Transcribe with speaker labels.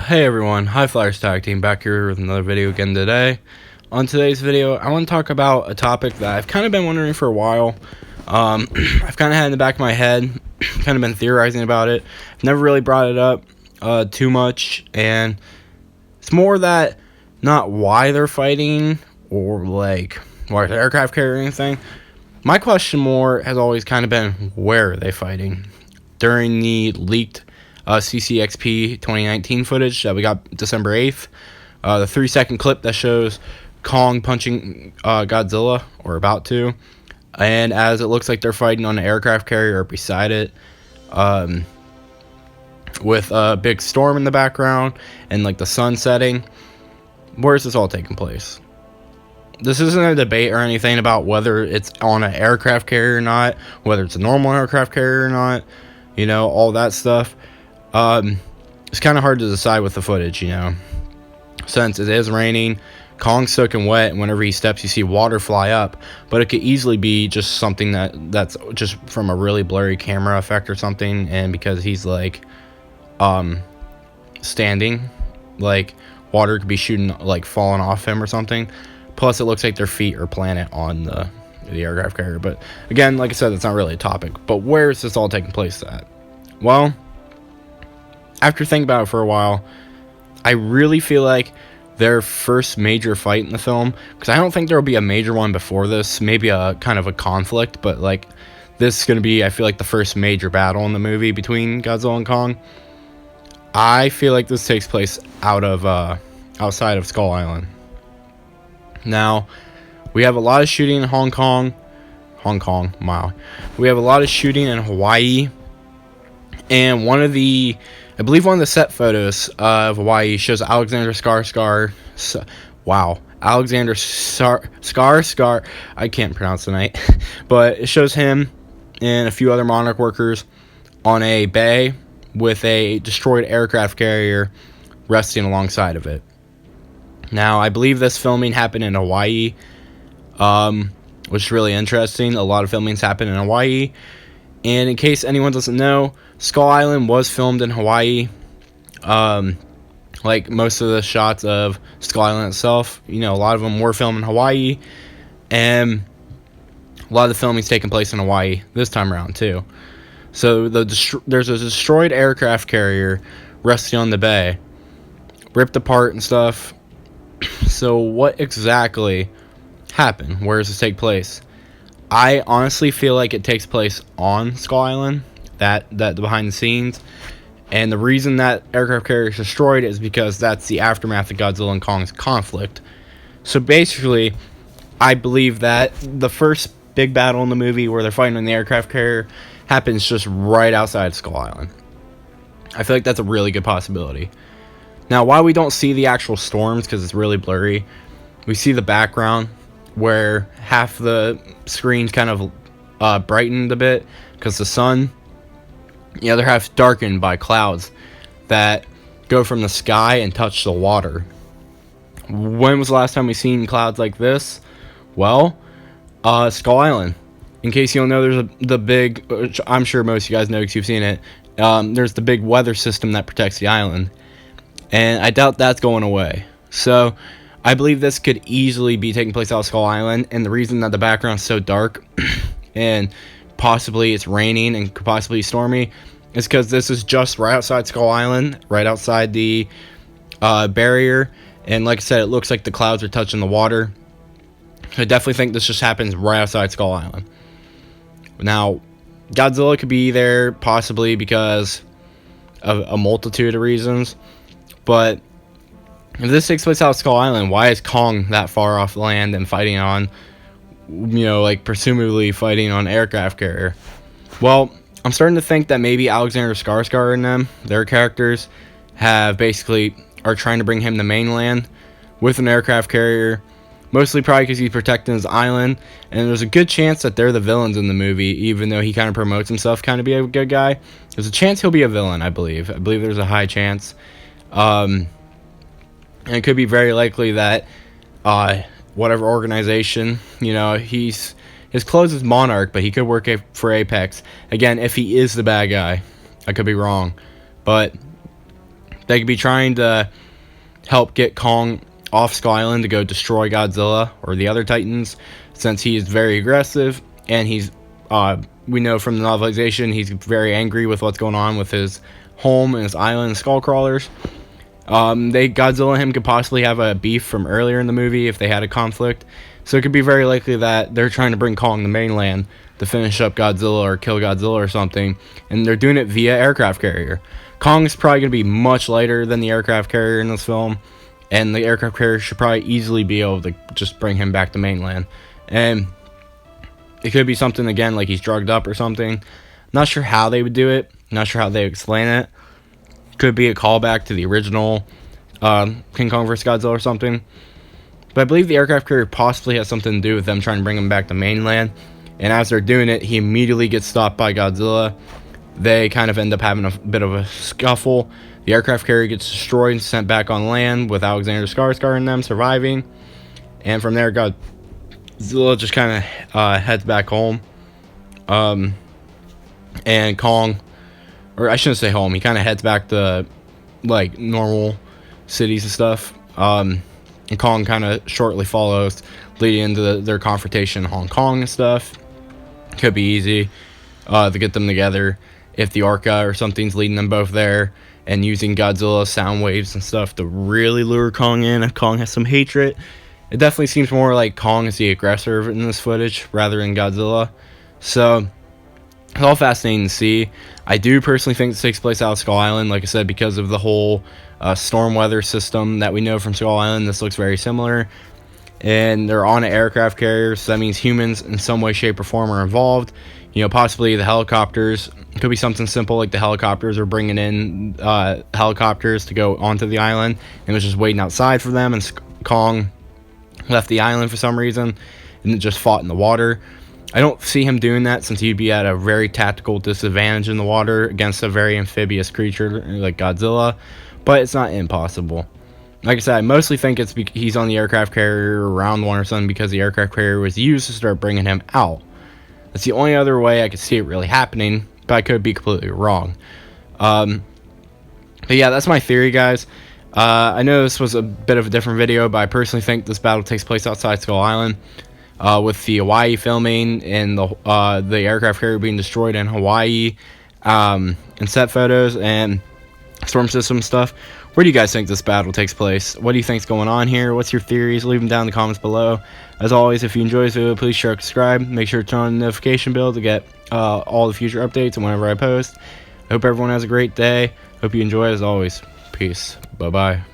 Speaker 1: Hey everyone, High Flyers Tag Team back here with another video again today. On today's video, I want to talk about a topic that I've kind of been wondering for a while. I've kind of had in the back of my head, kind of been theorizing about it. I've never really brought it up too much, and it's more that not why they're fighting or like why the aircraft carrier or anything. My question more has always kind of been, where are they fighting? During the leaked CCXP 2019 footage that we got December 8th, the 3-second clip that shows Kong punching Godzilla, or about to, and as it looks like they're fighting on an aircraft carrier beside it, with a big storm in the background and like the sun setting. Where's this all taking place? This isn't a debate or anything about whether it's on an aircraft carrier or not, whether it's a normal aircraft carrier or not, you know, all that stuff. It's kind of hard to decide with the footage, you know, since it is raining. Kong's soaking wet, and whenever he steps, you see water fly up. But it could easily be just something that's just from a really blurry camera effect or something, and because he's like standing, like water could be shooting, like falling off him or something. Plus, it looks like their feet are planted on the aircraft carrier. But again, like I said, that's not really a topic. But where is this all taking place at? Well, after thinking about it for a while, I really feel like their first major fight in the film, because I don't think there will be a major one before this, maybe a kind of a conflict, but like this is going to be, I feel like, the first major battle in the movie between Godzilla and Kong. I feel like this takes place outside of Skull Island. Now, we have a lot of shooting in Hong Kong. We have a lot of shooting in Hawaii. And one of the set photos of Hawaii shows Alexander Skarsgård. I can't pronounce tonight. But it shows him and a few other Monarch workers on a bay with a destroyed aircraft carrier resting alongside of it. Now, I believe this filming happened in Hawaii, which is really interesting. A lot of filmings happen in Hawaii. And in case anyone doesn't know, Skull Island was filmed in Hawaii. Like most of the shots of Skull Island itself, you know, a lot of them were filmed in Hawaii. And a lot of the filming's taking place in Hawaii this time around, too. So there's a destroyed aircraft carrier resting on the bay, ripped apart and stuff. So what exactly happened? Where does this take place? I honestly feel like it takes place on Skull Island, that behind the scenes. And the reason that aircraft carrier is destroyed is because that's the aftermath of Godzilla and Kong's conflict. So basically, I believe that the first big battle in the movie where they're fighting on the aircraft carrier happens just right outside Skull Island. I feel like that's a really good possibility. Now, why we don't see the actual storms, because it's really blurry, we see the background where half the screen's kind of brightened a bit because the sun, the other half's darkened by clouds that go from the sky and touch the water. When was the last time we seen clouds like this? Well, Skull Island. In case you don't know, there's the big, which I'm sure most of you guys know because you've seen it, there's the big weather system that protects the island. And I doubt that's going away. So I believe this could easily be taking place out of Skull Island. And the reason that the background's so dark and possibly it's raining and could possibly be stormy is because this is just right outside Skull Island, right outside the barrier. And like I said, it looks like the clouds are touching the water. I definitely think this just happens right outside Skull Island. Now, Godzilla could be there possibly because of a multitude of reasons. But if this takes place out of Skull Island, why is Kong that far off land and fighting on, you know, like presumably fighting on aircraft carrier? Well, I'm starting to think that maybe Alexander Skarsgård and them, their characters, are trying to bring him to mainland with an aircraft carrier. Mostly probably because he's protecting his island. And there's a good chance that they're the villains in the movie, even though he kind of promotes himself kind of be a good guy. There's a chance he'll be a villain, I believe. I believe there's a high chance. And it could be very likely that whatever organization, you know, his clothes is Monarch, but he could work for Apex. Again, if he is the bad guy. I could be wrong. But They could be trying to help get Kong off Skull Island to go destroy Godzilla or the other Titans, since he is very aggressive, and he's we know from the novelization he's very angry with what's going on with his home and his island and skull crawlers. Godzilla and him could possibly have a beef from earlier in the movie if they had a conflict, so it could be very likely that they're trying to bring Kong to mainland to finish up Godzilla or kill Godzilla or something, and they're doing it via aircraft carrier. Kong's probably going to be much lighter than the aircraft carrier in this film, and the aircraft carrier should probably easily be able to just bring him back to mainland. And it could be something, again, like he's drugged up or something. Not sure how they would do it. Not sure how they would explain it. Could be a callback to the original King Kong vs. Godzilla or something. But I believe the aircraft carrier possibly has something to do with them trying to bring him back to mainland. And as they're doing it, he immediately gets stopped by Godzilla. They kind of end up having a bit of a scuffle. The aircraft carrier gets destroyed and sent back on land with Alexander Skarsgård and them surviving. And from there, Godzilla just kind of heads back home. And Kong, or I shouldn't say home, he kind of heads back to like normal cities and stuff. And Kong kind of shortly follows, leading into their confrontation in Hong Kong and stuff. Could be easy to get them together if the Orca or something's leading them both there, and using Godzilla's sound waves and stuff to really lure Kong in if Kong has some hatred. It definitely seems more like Kong is the aggressor in this footage rather than Godzilla. So it's all fascinating to see. I do personally think this takes place out of Skull Island, like I said, because of the whole storm weather system that we know from Skull Island. This looks very similar. And they're on an aircraft carrier, so that means humans in some way, shape, or form are involved. Possibly the helicopters. It could be something simple like the helicopters are bringing in helicopters to go onto the island, and was just waiting outside for them, and Kong left the island for some reason and just fought in the water. I don't see him doing that, since he'd be at a very tactical disadvantage in the water against a very amphibious creature like Godzilla, but it's not impossible. Like I said, I mostly think he's on the aircraft carrier around one or something, because the aircraft carrier was used to start bringing him out. That's the only other way I could see it really happening, but I could be completely wrong. But yeah, that's my theory, guys. I know this was a bit of a different video, but I personally think this battle takes place outside Skull Island, with the Hawaii filming and the aircraft carrier being destroyed in Hawaii, and set photos and storm system stuff. Where do you guys think this battle takes place? What do you think's going on here? What's your theories? Leave them down in the comments below. As always, if you enjoy this video, please share, subscribe. Make sure to turn on the notification bell to get all the future updates and whenever I post. I hope everyone has a great day. Hope you enjoy, as always. Peace. Bye-bye.